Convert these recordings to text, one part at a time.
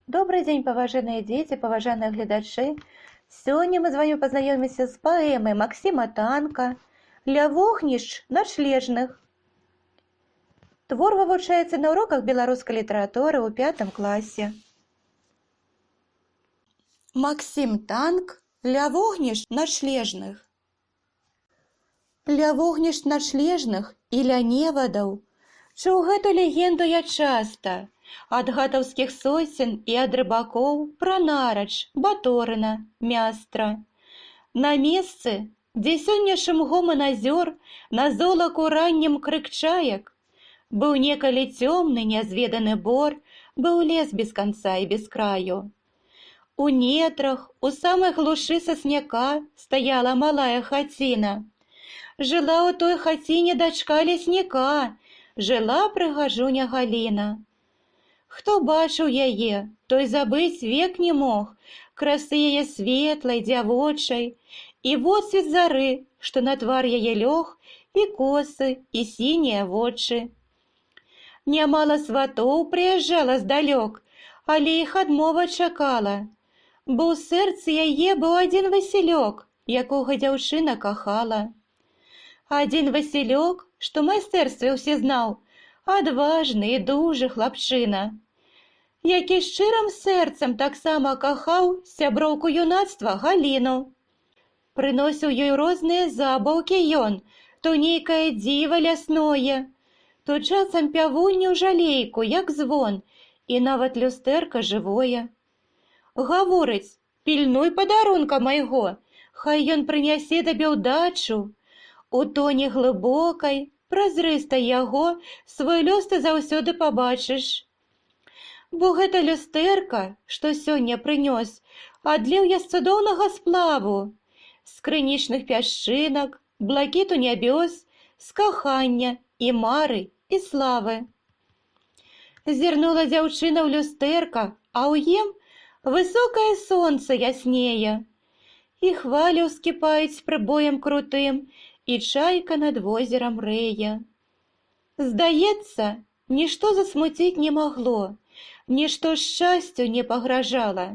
Добрый дзень, паважаныя дзеці, паважаныя гледачы. Сёння мы з вами пазнаёмімся з паэмай Максіма Танка «Ля вогнішч начлежных». Твор вывучаецца на уроках беларускай літаратуры ў 5 класе. Максім Танк «Ля вогнішч начлежных». Ля вогнішч начлежных і ля невадаў чуў гэту легенду я часта, ад гатаўскіх сосен і ад рыбакоў пра нарач, баторына, мястра. На месцы, дзе сёння шум гоман азёр, на золаку раннім крык чаек, быў некалі цёмны, нязведаны бор, быў лес без канца і без краю. У нетрах, у самай глушы сасняка стаяла малая хаціна. Жыла ў той хаціне дачка лесніка, жыла прыгажуня Галіна. Хто бачыў яе, той забыць век не мог, красы яе светлай, дзявочай, і водсвет зары, што на твар яе лёг, і косы, і сінія вочы. Нямала сватоў прыязджала здалёк, але іх адмова чакала, бо ў сэрцы яе быў адзін Васілёк, якога дзяўчына кахала. Адзін Васілёк, што майстэрстве ўсе знаў, адважны і дужы хлапчына, які шчырым сэрцам таксама кахаў сяброўку юнацтва Галіну. Прыносіў ёй розныя забаўкі ён, то нейкае дзіва лясное, то часам пявунню жалейку, як звон, і нават люстэрка жывое. Гаворыць: пільнуй падарунка майго, хай ён прынясе табе ўдачу. У тоне глыбокай, празрыстай яго свой лёс ты заўсёды пабачыш. Бо гэта люстэрка, што сёння прынёс, адліў я з цудоўнага сплаву, з крынічных пясчынак, блакіту нябёс, з кахання і мары і славы. Зірнула дзяўчына ў люстэрка, а ў ім высокае сонца яснее, і хвалі ўскіпаюць прыбоем крутым, і чайка над возерам рэе. Здаецца, нішто засмуціць не магло, нішто шчасцю не пагражала.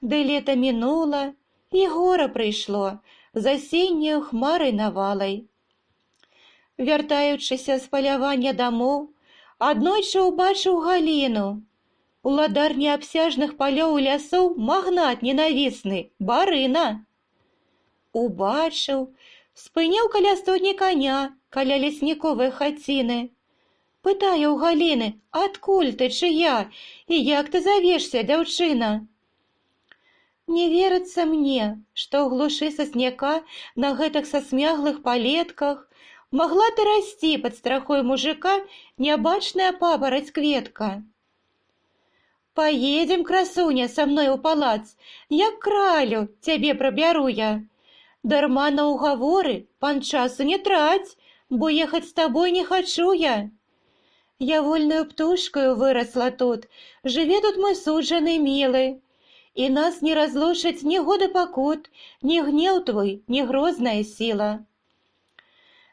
Ды лета мінула, і гора прыйшло з асенняю хмарай навалай. Вяртаючыся з палявання дамоў, аднойчы ўбачыў Галіну. Уладар неабсяжных палёў і лясоў магнат ненавісны, барына. Убачыў, спыніў каля стодні коня, каля лесніковай хаціны. Пытае ў Галіны: адкуль ты, чыя, і як ты завешся, дзяўчына? Не верыцца мне, што ў глушы сасняка на гэтых сасмяглых палетках магла ты расці пад страхой мужика нябачная папараць кветка. Паедзем, красуня, са мной у палац, як кралю цябе прабяру я. Дарма на ўгаворы, пан часу не траць, бо ехаць з табой не хачу я. Я вольнаю птушкаю вырасла тут, жыве тут мой суджаны мілы, і нас не разлучаць ні годы пакут, ні гнеў твой, ні грозная сіла.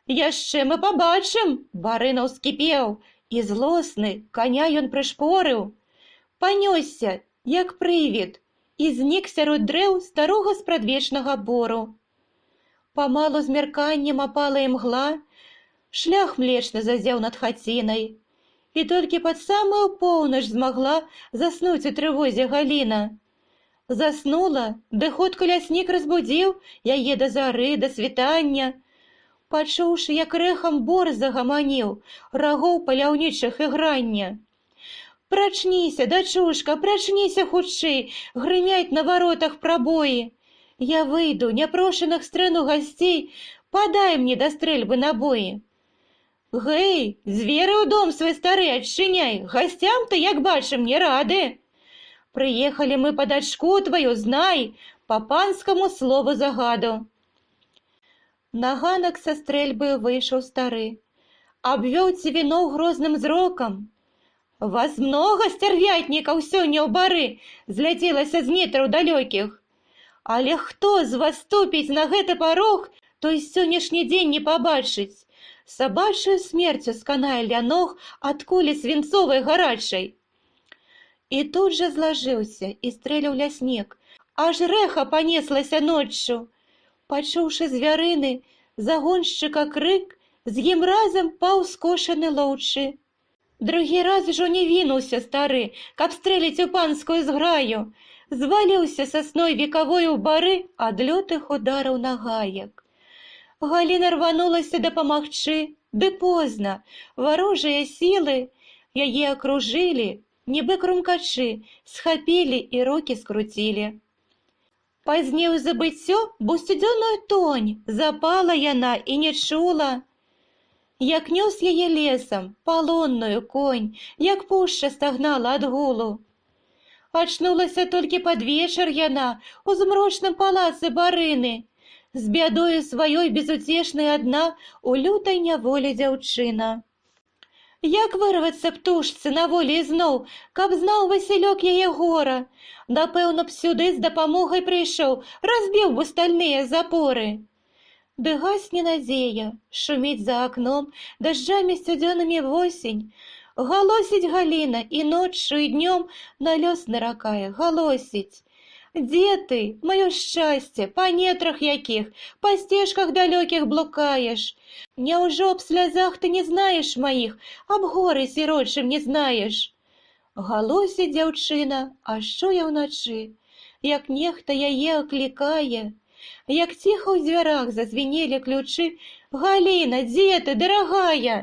Яшчэ мы пабачым, барына ўскіпеў, і злосны каня ён прышпорыў. Панёсся, як прывід, і знік сярод дрэў старога спрадвечнага бору. Памалу змярканнем апала імгла, шлях млечны зазяў над хацінай, і толькі пад самую поўнач змагла заснуць у трывозе Галіна. Заснула, ды хутка ляснік разбудзіў яе да зары, да світання. Пачуўшы, як рэхам бор загаманіў, рагоў паляўнічых і грання. Прачніся, дачушка, прачніся хутчэй, грымяць на варотах прабоі. Я выйду, няпрошаных стрэну гасцей, падай мне да стрэльбы набоі. Гэй, звері ў дом свой стары адчыняй, гасцям-то, як бачым, не рады. Прыехалі мы па дачку тваю, знай, па панскаму слову загаду. На ганак са стрэльбы выйшаў стары, абвёў цівіноў грозным зрокам. Вас многа, сцярвятнікаў, сёння ў бары зляцелася з нетраў далёкіх. Але хто з вас ступіць на гэты парог, той сённяшні дзень не пабачыць. Сабачаю смерцю сканае ля ног ад кулі свінцовай гарачай. і тут жа злажыўся і стрэліў ляснік. Аж рэха панеслася ноччу. Пачуўшы звярыны загоншчыка крык, з ім разам паў скошаны лоўчы. Другі раз ужо не вінуўся стары, каб стрэліць у панскую зграю. Зваліўся сасной векавой у бары ад лютых удараў на гаек. Галіна рванулася дапамагчы, ды позна. Варожыя сілы яе акружылі, нібы крумкачы, схапілі і рукі скруцілі. Пазней у забыццё, бо сцюдзёную тонь, запала яна і не чула. Як нёс яе лесам, палонную конь, як пушча стагнала ад гулу. Ачнулася толькі пад вечар яна у змрочным палацы барыны, з бядою сваёй безуцешнай адна у лютай няволі дзяўчына. Як вырвацца птушцы на волі ізноў, каб знаў Васілёк яе гора? Напэўна б сюды з дапамогай прыйшоў, разбіў бы стальныя запоры. Ды гасне надзея, шуміць за акном дажджамі сцюдзёнымі восень. Галосіць Галіна і ноччу, і днём на лёс наракае, галосіць. Дзе ты, маё шчасце, па нетрах якіх, па сцежках далёкіх блукаеш? Няўжо аб слязах ты не знаеш маіх, аб горы сірочым не знаеш? Галосіць дзяўчына, а чуе ўначы, як нехта яе аклікае, як ціха ў дзвярах зазвінелі ключы. Галіна, дзе ты, дарагая?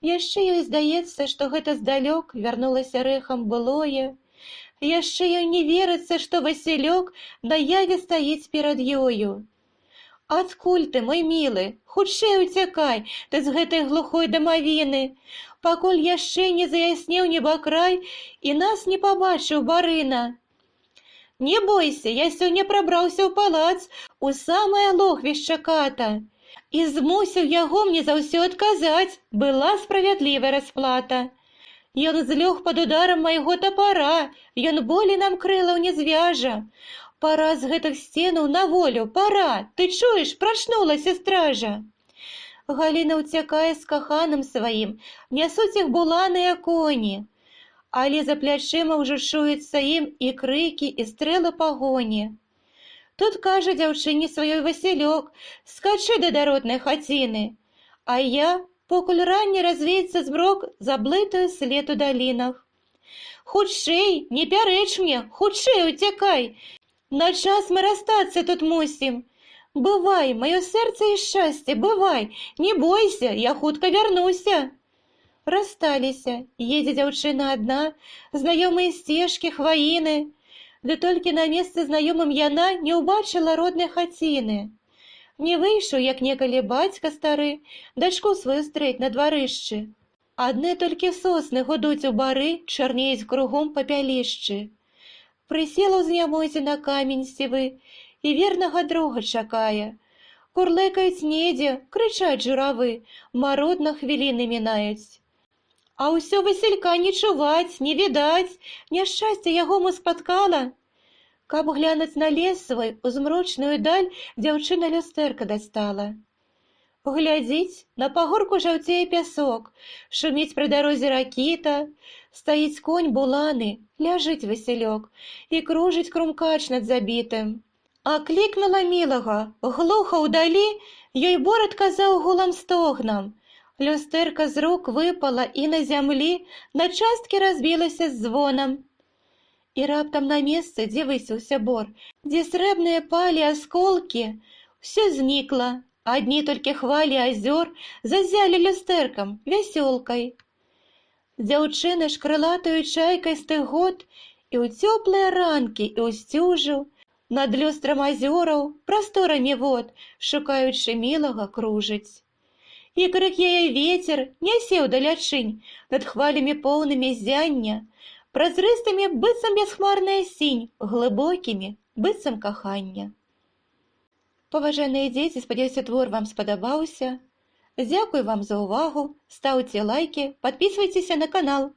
Яшчэ ёй здаецца, што гэта здалёк вярнулася рэхам былое. Яшчэ ёй не верыцца, што Васілёк наяве стаіць перад ёю. Адкуль ты, мой мілы? Хутчэй уцякай ты з гэтай глухой дамавіны, пакуль яшчэ не заяснеў небакрай і нас не пабачыў барына. Не бойся, я сёння прабраўся ў палац, у самае логвішча ката, і змусіў яго мне за ўсё адказаць, была справядлівая расплата. Ён злёг пад ударам майго тапара, ён болей нам крылаў не звяжа. Пара з гэтых сценаў на волю, пара, ты чуеш, прачнулася стража. Галіна ўцякае з каханым сваім, нясуць іх буланыя коні. Але за плячыма ўжо чуецца ім і крыкі, і стрэлы пагоні. Тут кажа дзяўчыне сваёй Васілёк, скачы да даротнай хаціны, а я, покуль ранне развеецца змрок, заблытаю след у далінах. Хутчэй, не пярэч мне, хутчэй уцякай, на час мы расстацца тут мусім. Бывай, маё сэрца і шчасце, бывай, не бойся, я хутка вярнуся. Рассталіся, едзе дзяўчына адна, знаёмыя сцежкі, хваіны, ды толькі на месцы знаёмым яна не ўбачыла роднай хаціны. Не выйшаў, як некалі бацька стары, дачку сваю стрэць на дварышчы. Адны толькі сосны гудуць у бары, чарнеюць кругом папялішчы. Прысела ў знямозе на камень сівы і вернага друга чакае. Курлыкаюць недзе, крычаць журавы, марудна хвіліны мінаюць. А ўсё Васілька не чуваць, не відаць, няшчасце яго му спаткала. Каб глянуць на лес свой, у змрочную даль дзяўчына люстэрка дастала. Глядзіць, на пагорку жаўцее пясок, шуміць пры дарозе ракіта, стаіць конь буланы, ляжыць Васілёк і кружыць крумкач над забітым. Аклікнула мілага, глуха ўдалі, ёй бор адказаў гулам стогнам. Люстэрка з рук выпала і на зямлі на часткі разбілася з звонам. І раптам на месцы, дзе высіўся бор, дзе срэбныя палі асколкі, усё знікла, адні толькі хвалі азёр зазялі люстэркам, вясёлкай. Дзяўчына ж крылатаю чайкай з тых год і ў цёплыя ранкі, і ў сцюжу, над люстрам азёраў, прасторамі вод, шукаючы мілага, кружыць. І крык яе вецер нясе ўдалячынь над хвалямі поўнымі ззяння, празрыстымі быццам бясхмарная сінь, глыбокімі быццам кахання. Паважаныя дзеці, спадзяюся, твор вам спадабаўся. Дзякуй вам за ўвагу, стаўце лайкі, падпісвайцеся на канал.